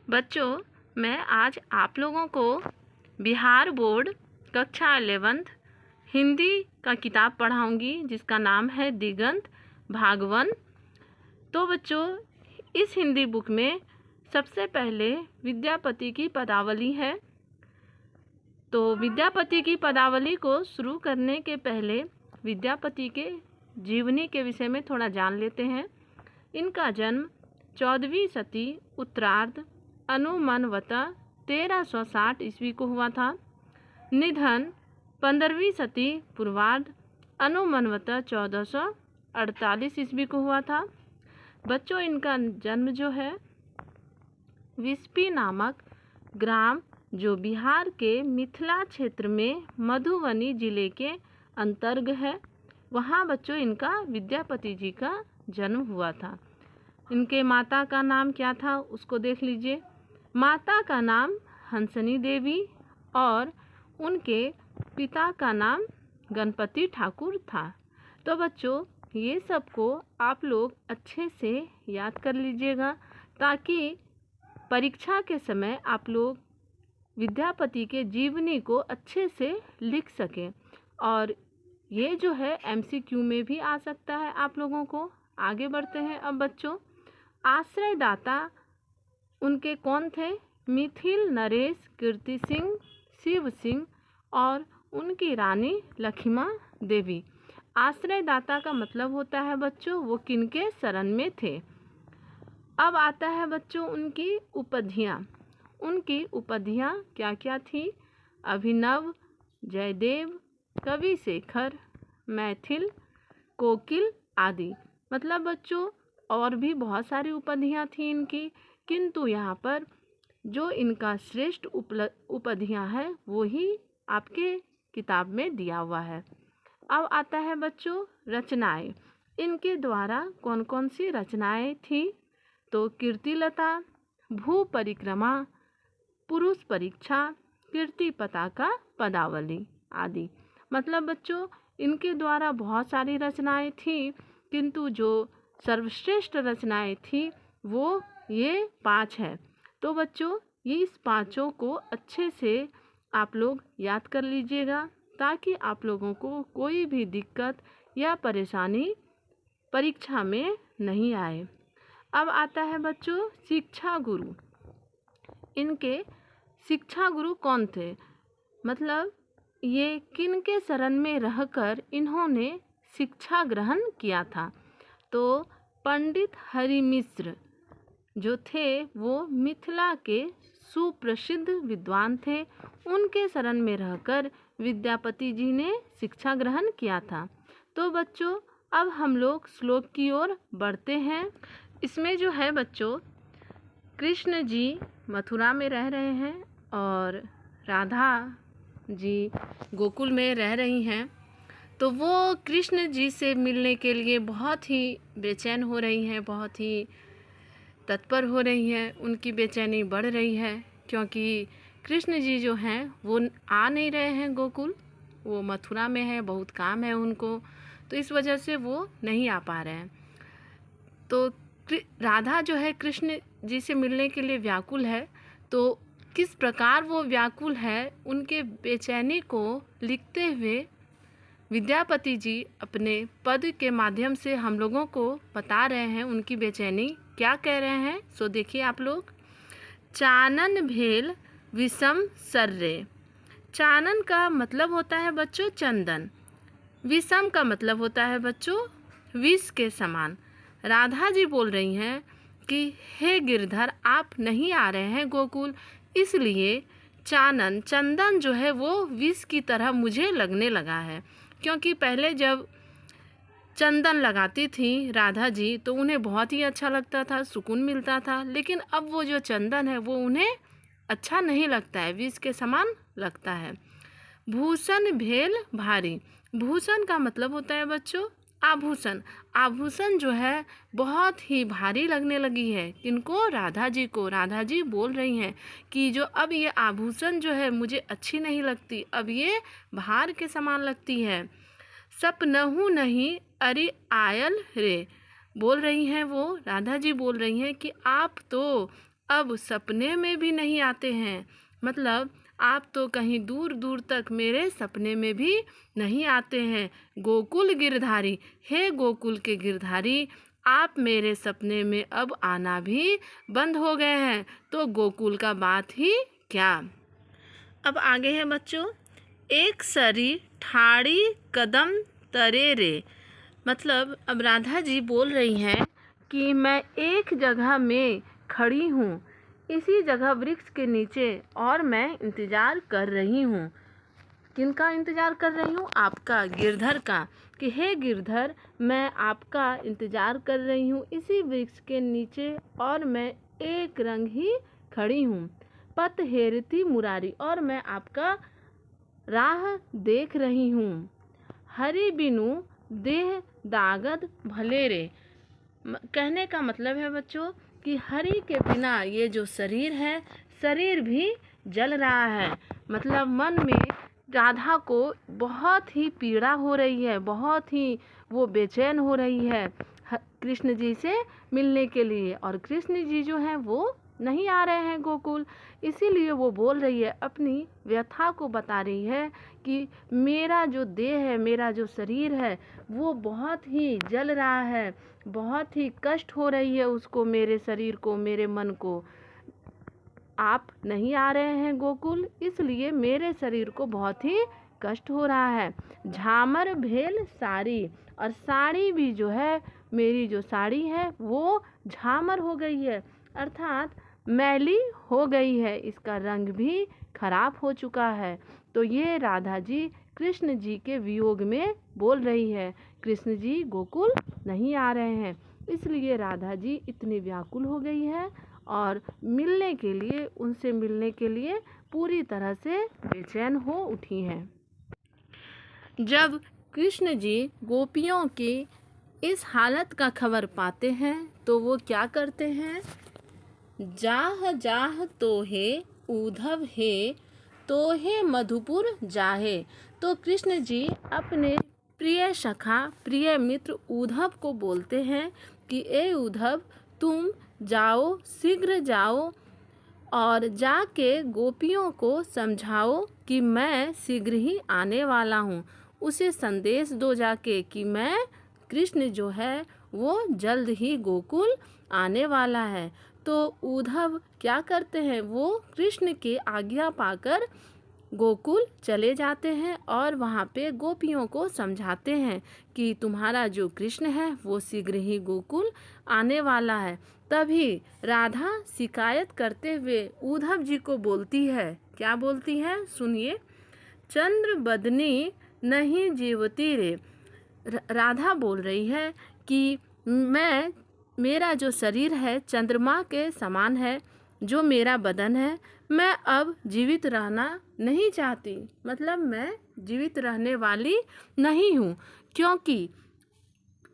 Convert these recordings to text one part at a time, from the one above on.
बच्चों, मैं आज आप लोगों को बिहार बोर्ड कक्षा 11th हिंदी का किताब पढ़ाऊंगी जिसका नाम है दिगंत भाग 1। तो बच्चों, इस हिंदी बुक में सबसे पहले विद्यापति की पदावली है। तो विद्यापति की पदावली को शुरू करने के पहले विद्यापति के जीवनी के विषय में थोड़ा जान लेते हैं। इनका जन्म 14वीं शती उत्तरार्ध अनुमानवतः 1360 ईस्वी को हुआ था। निधन 15वीं शती पूर्वार्ध अनुमानवतः 1448 ईस्वी को हुआ था। बच्चों, इनका जन्म जो है विस्पी नामक ग्राम जो बिहार के मिथिला क्षेत्र में मधुबनी जिले के अंतर्गत है, वहाँ बच्चों इनका विद्यापति जी का जन्म हुआ था। इनके माता का नाम क्या था उसको देख लीजिए। माता का नाम हंसनी देवी और उनके पिता का नाम गणपति ठाकुर था। तो बच्चों, ये सबको आप लोग अच्छे से याद कर लीजिएगा ताकि परीक्षा के समय आप लोग विद्यापति के जीवनी को अच्छे से लिख सकें। और ये जो है MCQ में भी आ सकता है आप लोगों को। आगे बढ़ते हैं। अब बच्चों, आश्रयदाता उनके कौन थे? मिथिल नरेश, कीर्ति सिंह, शिव सिंह और उनकी रानी लक्ष्मा देवी। आश्रयदाता का मतलब होता है बच्चों वो किनके शरण में थे। अब आता है बच्चों उनकी उपाधियाँ। उनकी उपाधियाँ क्या क्या थी? अभिनव, जयदेव, कवि शेखर, मैथिल, कोकिल आदि। मतलब बच्चों और भी बहुत सारी उपाधियाँ थी इनकी, किंतु यहाँ पर जो इनका श्रेष्ठ उपाधियाँ है वो ही आपके किताब में दिया हुआ है। अब आता है बच्चों रचनाएं। इनके द्वारा कौन कौन सी रचनाएं थी? तो कीर्तिलता, भू परिक्रमा, पुरुष परीक्षा, कीर्ति पताका, पदावली आदि। मतलब बच्चों इनके द्वारा बहुत सारी रचनाएं थी, किंतु जो सर्वश्रेष्ठ रचनाएं थी वो ये 5 है। तो बच्चों ये इस पांचों को अच्छे से आप लोग याद कर लीजिएगा ताकि आप लोगों को कोई भी दिक्कत या परेशानी परीक्षा में नहीं आए। अब आता है बच्चों शिक्षा गुरु। इनके शिक्षा गुरु कौन थे? मतलब ये किन के शरण में रहकर इन्होंने शिक्षा ग्रहण किया था? तो पंडित हरि मिश्र जो थे वो मिथिला के सुप्रसिद्ध विद्वान थे। उनके शरण में रहकर विद्यापति जी ने शिक्षा ग्रहण किया था। तो बच्चों अब हम लोग श्लोक की ओर बढ़ते हैं। इसमें जो है बच्चों कृष्ण जी मथुरा में रह रहे हैं और राधा जी गोकुल में रह रही हैं। तो वो कृष्ण जी से मिलने के लिए बहुत ही बेचैन हो रही हैं, बहुत ही तत्पर हो रही हैं। उनकी बेचैनी बढ़ रही है क्योंकि कृष्ण जी जो हैं वो आ नहीं रहे हैं गोकुल, वो मथुरा में है, बहुत काम है उनको, तो इस वजह से वो नहीं आ पा रहे हैं। तो राधा जो है कृष्ण जी से मिलने के लिए व्याकुल है। तो किस प्रकार वो व्याकुल है उनके बेचैनी को लिखते हुए विद्यापति जी अपने पद के माध्यम से हम लोगों को बता रहे हैं उनकी बेचैनी। क्या कह रहे हैं सो देखिए आप लोग। चानन भेल विषम सर्रे। चानन का मतलब होता है बच्चों चंदन। विषम का मतलब होता है बच्चों विष के समान। राधा जी बोल रही हैं कि हे गिरधर आप नहीं आ रहे हैं गोकुल, इसलिए चानन चंदन जो है वो विष की तरह मुझे लगने लगा है। क्योंकि पहले जब चंदन लगाती थी राधा जी तो उन्हें बहुत ही अच्छा लगता था, सुकून मिलता था, लेकिन अब वो जो चंदन है वो उन्हें अच्छा नहीं लगता है, विष के समान लगता है। भूषण भेल भारी। भूषण का मतलब होता है बच्चों आभूषण। आभूषण जो है बहुत ही भारी लगने लगी है। किनको? राधा जी को। राधा जी बोल रही हैं कि जो अब ये आभूषण जो है मुझे अच्छी नहीं लगती, अब ये भार के समान लगती है। सपनहु नहीं अरि आयल रे। बोल रही हैं वो राधा जी बोल रही हैं कि आप तो अब सपने में भी नहीं आते हैं। मतलब आप तो कहीं दूर दूर तक मेरे सपने में भी नहीं आते हैं। गोकुल गिरधारी, हे गोकुल के गिरधारी, आप मेरे सपने में अब आना भी बंद हो गए हैं, तो गोकुल का बात ही क्या। अब आगे है बच्चों, एक सरी ठाड़ी कदम तरे रे। मतलब अब राधा जी बोल रही हैं कि मैं एक जगह में खड़ी हूँ, इसी जगह वृक्ष के नीचे, और मैं इंतज़ार कर रही हूँ। किनका इंतज़ार कर रही हूँ? आपका, गिरधर का, कि हे गिरधर, मैं आपका इंतज़ार कर रही हूँ इसी वृक्ष के नीचे, और मैं एक रंग ही खड़ी हूँ। पत हेरती मुरारी, और मैं आपका राह देख रही हूँ। हरि बिनु देह दागद भले रे। कहने का मतलब है बच्चों कि हरि के बिना ये जो शरीर है, शरीर भी जल रहा है। मतलब मन में राधा को बहुत ही पीड़ा हो रही है, बहुत ही वो बेचैन हो रही है कृष्ण जी से मिलने के लिए, और कृष्ण जी जो हैं वो नहीं आ रहे हैं गोकुल। इसीलिए वो बोल रही है, अपनी व्यथा को बता रही है कि मेरा जो देह है, मेरा जो शरीर है, वो बहुत ही जल रहा है, बहुत ही कष्ट हो रही है उसको, मेरे शरीर को, मेरे मन को। आप नहीं आ रहे हैं गोकुल, इसलिए मेरे शरीर को बहुत ही कष्ट हो रहा है। झामर भेल साड़ी, और साड़ी भी जो है, मेरी जो साड़ी है वो झामर हो गई है, अर्थात मैली हो गई है, इसका रंग भी खराब हो चुका है। तो ये राधा जी कृष्ण जी के वियोग में बोल रही है। कृष्ण जी गोकुल नहीं आ रहे हैं, इसलिए राधा जी इतनी व्याकुल हो गई है और मिलने के लिए, उनसे मिलने के लिए पूरी तरह से बेचैन हो उठी हैं। जब कृष्ण जी गोपियों की इस हालत का खबर पाते हैं तो वो क्या करते हैं? जाह जाह तोहे उद्धव हे, तोहे मधुपुर जाहे। तो कृष्ण जी अपने प्रिय सखा, प्रिय मित्र उद्धव को बोलते हैं कि ए उद्धव, तुम जाओ, शीघ्र जाओ और जाके गोपियों को समझाओ कि मैं शीघ्र ही आने वाला हूँ। उसे संदेश दो जाके कि मैं, कृष्ण जो है वो जल्द ही गोकुल आने वाला है। तो उद्धव क्या करते हैं? वो कृष्ण की आज्ञा पाकर गोकुल चले जाते हैं और वहाँ पे गोपियों को समझाते हैं कि तुम्हारा जो कृष्ण है वो शीघ्र ही गोकुल आने वाला है। तभी राधा शिकायत करते हुए उद्धव जी को बोलती है। क्या बोलती है? सुनिए। चंद्र बदनी नहीं जीवती रे। राधा बोल रही है कि मेरा जो शरीर है चंद्रमा के समान है, जो मेरा बदन है, मैं अब जीवित रहना नहीं चाहती। मतलब मैं जीवित रहने वाली नहीं हूँ, क्योंकि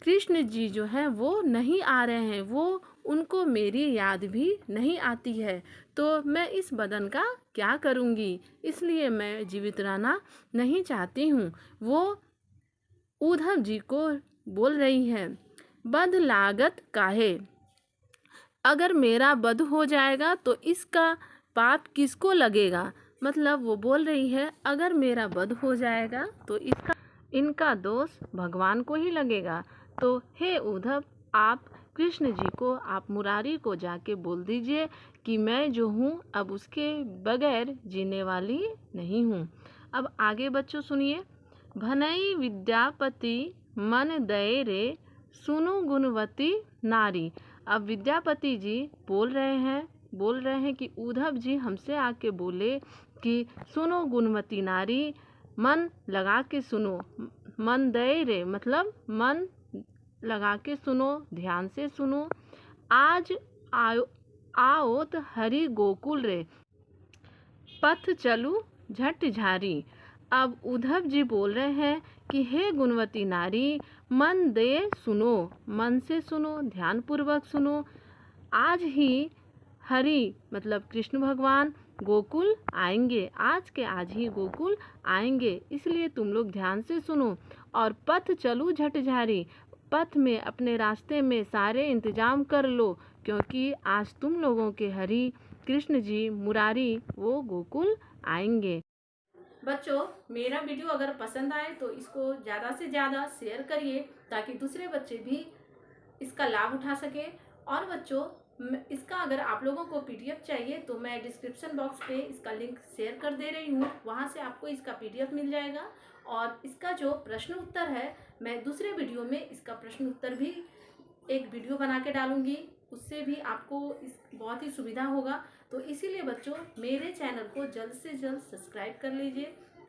कृष्ण जी जो हैं वो नहीं आ रहे हैं, वो उनको मेरी याद भी नहीं आती है, तो मैं इस बदन का क्या करूँगी, इसलिए मैं जीवित रहना नहीं चाहती हूँ। वो उद्धव जी को बोल रही हैं, बद लागत काहे। अगर मेरा वध हो जाएगा तो इसका पाप किसको लगेगा? मतलब वो बोल रही है, अगर मेरा वध हो जाएगा तो इनका दोष भगवान को ही लगेगा। तो हे उद्धव, आप कृष्ण जी को, आप मुरारी को जाके बोल दीजिए कि मैं जो हूँ अब उसके बगैर जीने वाली नहीं हूँ। अब आगे बच्चों सुनिए। भनई विद्यापति मन दये रे, सुनु गुणवती नारी। अब विद्यापति जी बोल रहे हैं कि उद्धव जी हमसे आके बोले कि सुनो गुणवती नारी, मन लगा के सुनो। मन दये रे मतलब मन लगा के सुनो, ध्यान से सुनो। आज आओत हरि गोकुल रे, पथ चलू झट झारी। अब उद्धव जी बोल रहे हैं कि हे गुणवती नारी, मन दे सुनो, मन से सुनो, ध्यान पूर्वक सुनो। आज ही हरि मतलब कृष्ण भगवान गोकुल आएंगे, आज के आज ही गोकुल आएंगे, इसलिए तुम लोग ध्यान से सुनो। और पथ चलू झट झारी, पथ में, अपने रास्ते में सारे इंतजाम कर लो, क्योंकि आज तुम लोगों के हरि कृष्ण जी मुरारी वो गोकुल आएंगे। बच्चों, मेरा वीडियो अगर पसंद आए तो इसको ज़्यादा से ज़्यादा शेयर करिए ताकि दूसरे बच्चे भी इसका लाभ उठा सके। और बच्चों, इसका अगर आप लोगों को पीडीएफ चाहिए तो मैं डिस्क्रिप्शन बॉक्स पे इसका लिंक शेयर कर दे रही हूँ, वहाँ से आपको इसका पीडीएफ मिल जाएगा। और इसका जो प्रश्न उत्तर है, मैं दूसरे वीडियो में इसका प्रश्न उत्तर भी एक वीडियो बना के डालूंगी, उससे भी आपको इस बहुत ही सुविधा होगा। तो इसीलिए बच्चों, मेरे चैनल को जल्द से जल्द सब्सक्राइब कर लीजिए